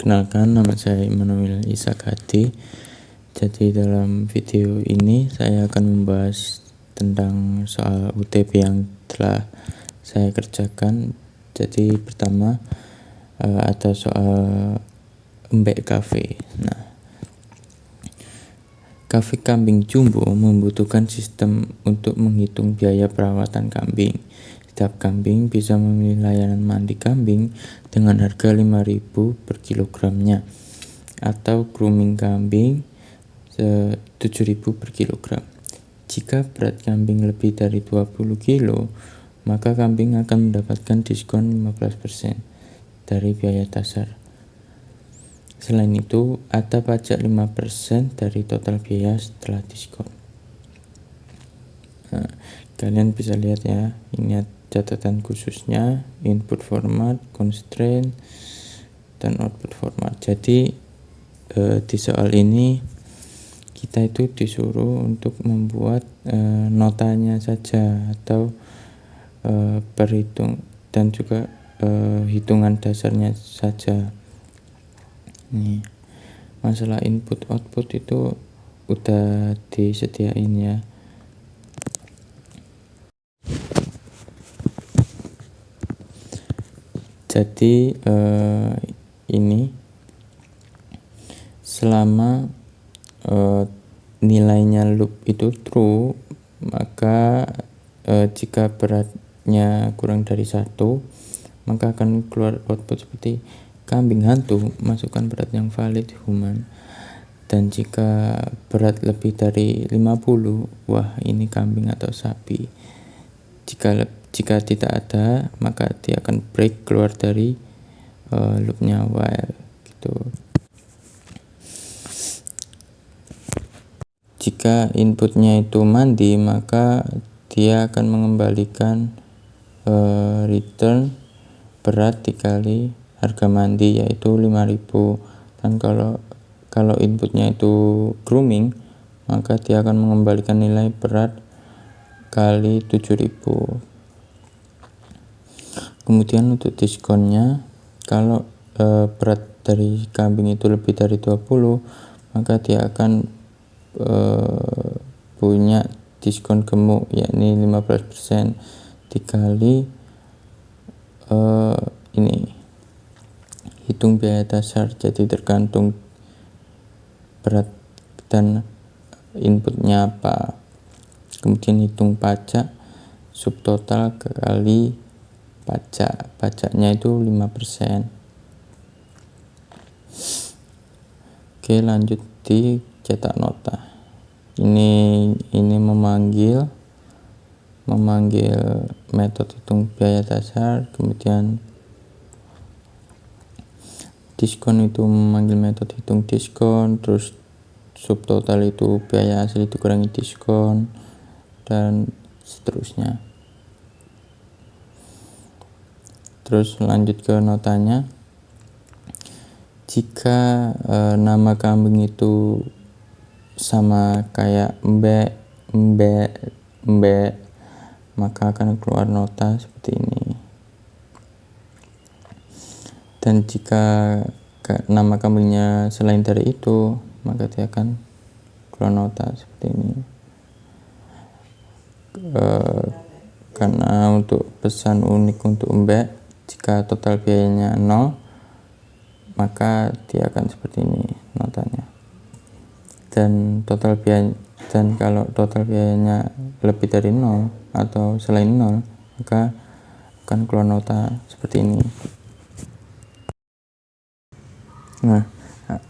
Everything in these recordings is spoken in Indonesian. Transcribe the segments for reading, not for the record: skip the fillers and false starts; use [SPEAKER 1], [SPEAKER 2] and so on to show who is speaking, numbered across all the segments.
[SPEAKER 1] Perkenalkan, nama saya Immanuel Ishak Hadi. Jadi dalam video ini saya akan membahas tentang soal UTB yang telah saya kerjakan. Jadi pertama ada soal embek cafe. Nah, cafe kambing jumbo membutuhkan sistem untuk menghitung biaya perawatan kambing. Setiap kambing bisa memilih layanan mandi kambing dengan harga 5.000 per kilogramnya atau grooming kambing 7.000 per kilogram. Jika berat kambing lebih dari 20 kilo, maka kambing akan mendapatkan diskon 15% dari biaya dasar. Selain itu, ada pajak 5% dari total biaya setelah diskon. Nah, kalian bisa lihat ya, ini catatan khususnya, input format, constraint, dan output format. Jadi di soal ini kita itu disuruh untuk membuat notanya saja atau berhitung dan juga hitungan dasarnya saja. Nih, masalah input output itu udah disediain ya. Jadi ini selama nilainya loop itu true, maka jika beratnya kurang dari 1, maka akan keluar output seperti kambing hantu, masukkan berat yang valid human. Dan jika berat lebih dari 50, wah ini kambing atau sapi. Jika tidak ada, maka dia akan break keluar dari loopnya while gitu. Jika inputnya itu mandi, maka dia akan mengembalikan return berat dikali harga mandi, yaitu 5.000. Dan kalau inputnya itu grooming, maka dia akan mengembalikan nilai berat kali 7.000. Kemudian untuk diskonnya, kalau berat dari kambing itu lebih dari 20, maka dia akan punya diskon gemuk, yakni 15% dikali ini hitung biaya dasar. Jadi tergantung berat dan inputnya apa. Kemudian hitung pajak subtotal kali pajaknya itu 5%. Oke, lanjut di cetak nota. Ini memanggil metode hitung biaya dasar, kemudian diskon itu memanggil metode hitung diskon, terus subtotal itu biaya asli dikurangi diskon, dan seterusnya. Terus lanjut ke notanya. Jika nama kambing itu sama kayak mbek, maka akan keluar nota seperti ini. Dan jika nama kambingnya selain dari itu, maka dia akan keluar nota seperti ini. Karena untuk pesan unik untuk mbek, jika total biayanya 0, maka dia akan seperti ini notanya. Dan kalau total biayanya lebih dari 0 atau selain 0, maka akan keluar nota seperti ini. Nah,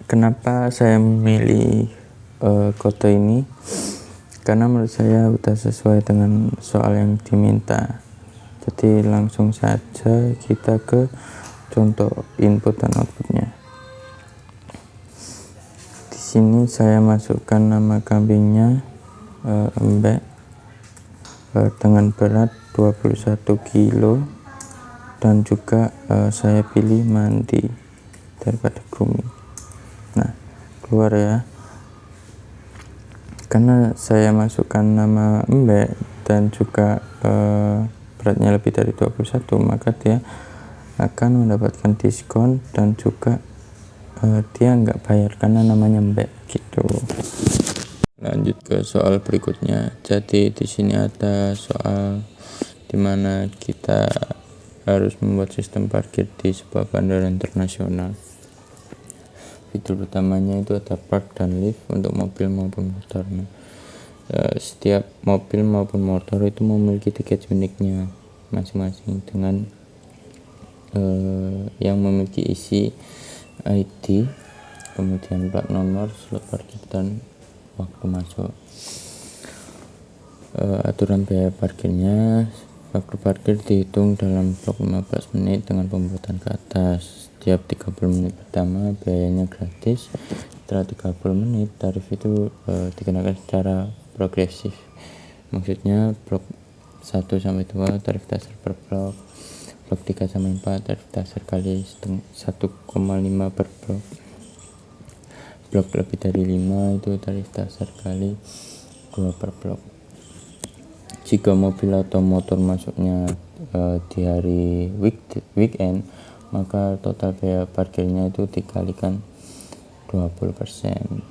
[SPEAKER 1] kenapa saya memilih kode ini? Karena menurut saya udah sesuai dengan soal yang diminta. Jadi langsung saja kita ke contoh input dan outputnya. Di sini saya masukkan nama kambingnya embek dengan berat 21 kilo, dan juga saya pilih mandi daripada grooming. Nah, keluar ya. Karena saya masukkan nama embek dan juga beratnya lebih dari 21, maka dia akan mendapatkan diskon dan juga dia nggak bayar karena namanya mbak gitu. Lanjut ke soal berikutnya. Jadi di sini ada soal dimana kita harus membuat sistem parkir di sebuah bandara internasional. Fitur utamanya itu ada park dan lift untuk mobil maupun motor. Setiap mobil maupun motor itu memiliki tiket uniknya masing-masing dengan yang memiliki isi ID, kemudian plat nomor, slot parkir, dan waktu masuk. Aturan biaya parkirnya, waktu parkir dihitung dalam blok 15 menit dengan pembuatan ke atas. Setiap 30 menit pertama biayanya gratis. Setelah 30 menit tarif itu dikenakan secara progresif. Maksudnya blok 1 sampai 2 tarif dasar per blok, blok 3 sampai 4 tarif dasar kali 1,5 per blok, blok lebih dari 5 itu tarif dasar kali 2 per blok. Jika mobil atau motor masuknya di hari weekend, maka total biaya parkirnya itu dikalikan 20%.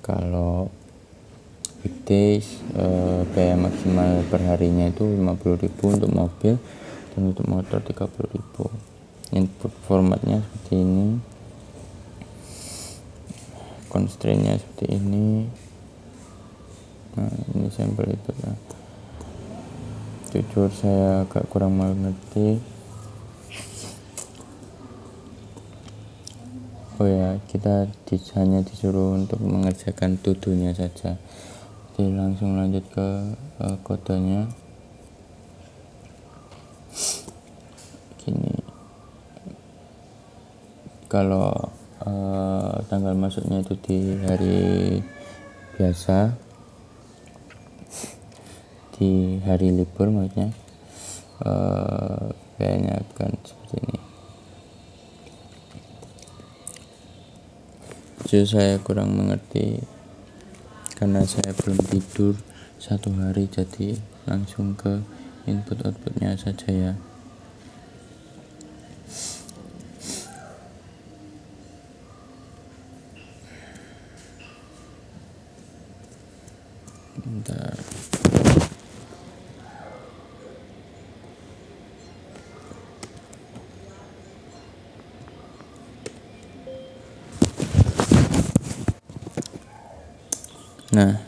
[SPEAKER 1] Kalau weekdays, biaya maksimal perharinya itu 50.000 untuk mobil dan untuk motor 30.000. Input formatnya seperti ini, constraint-nya seperti ini. Nah, ini sampel itu ya. Jujur saya agak kurang mengerti. Oh ya, kita hanya disuruh untuk mengerjakan to-do-nya saja. Jadi langsung lanjut ke kodenya. Gini, kalau tanggal masuknya itu di hari biasa, di hari libur maksudnya, biayanya akan seperti ini. Jadi saya kurang mengerti karena saya belum tidur 1 hari, jadi langsung ke input outputnya saja ya. Bentar. Nah,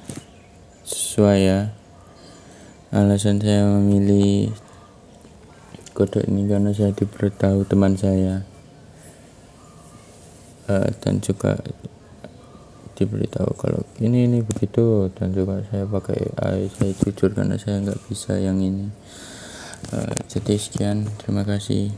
[SPEAKER 1] sesuai ya. Alasan saya memilih kode ini karena saya diberitahu teman saya, dan juga diberitahu kalau ini begitu, dan juga saya pakai AI. Saya jujur karena saya nggak bisa yang ini. Jadi sekian, terima kasih.